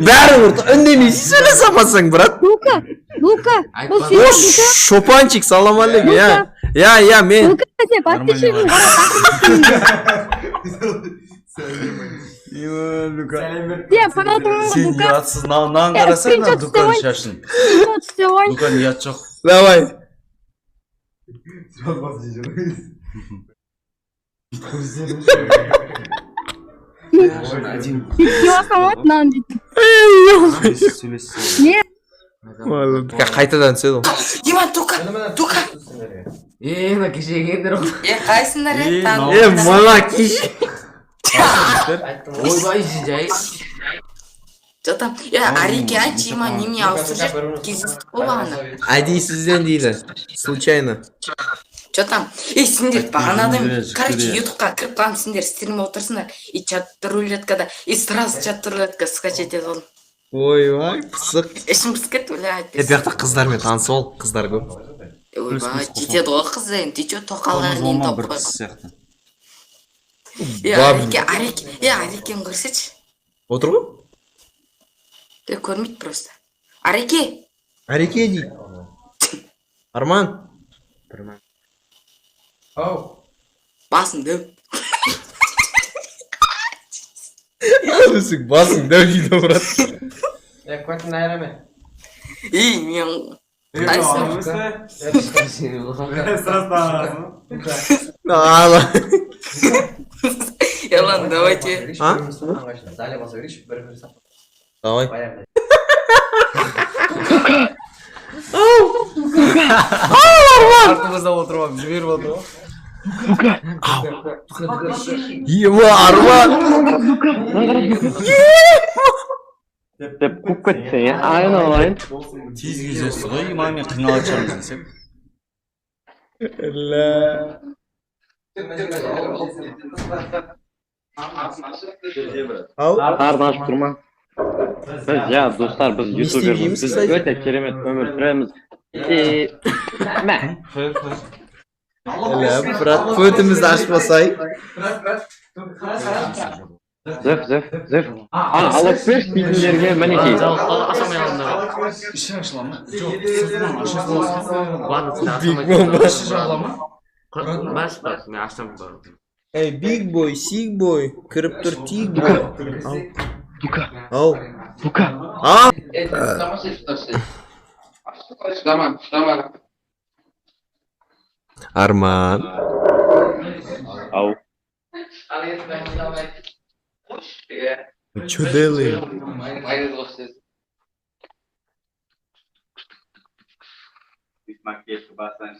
Бәрі үндемейсің сөйлесе алмасаң, брат. Luka. О, шопанчик, салам алейкум. Я, мен. Luka sen подписчигин Sen fanatım Сен Luka. ұятсыз нан қарасаң Дукан шашын. Дукан ұят жоқ. Давай. Yo'qamat nan deydi. Ne? Қайтадан сөйл. Диман, Тука. Мына кешегендер ғой. Қайсыңдар Мана кеш. Ойбай жай. Жатам. Ареке айтшы, Диман, неме ауыстырып кездестік қой бағана. Әдейсізден дейді. Случайно. Жатам. Сендер бағанадан, короче, ютубқа кіріп қалам, сендер стрим отырсыңдар. И чатты рулеткада, и сразу чатты рулетка скачать етіп алдым. Ойбай, пысық. Ішім пысып кетті, блядь. Бұяқта қыздармен танысып ал, қыздар көп. Ойбай, жетеді ғой қыз енді, ты чё тоқалған дейін тауып қойған. Арекені көрсетші. Отыр ғой? Көрмейді просто. Ареке дейді. Арман. басын дөп. Өсік басың дәу дейді, брат. Көтін айраме. Мен қайсың? Ала. Ладно, давайте. Давай. Артымызда отырып, жіберіп отыр ғой. Ема, Арман. Деп қуып кетсе, айналайын. Тез кездесті ғой, иманмен қиналып шығармын сен. Арын ашып тұрма. Біз, достар, біз ютуберміз. Біз өте керемет өмір сүреміз. Мә. Брат, көтімізді ашпасай. Зөп. Алып берш дейтіндерге мінекей. Іші ашыла ма? Жоқ, сыртынан ашып болсын. Big Boy. Іші жабыла ма? Баш, мен аштым бар. Эй, Big Boy, Sick Boy, кіріп тұр Tig Boy. Ау. Бука. Арман. Ау. Что делаешь? Макет басан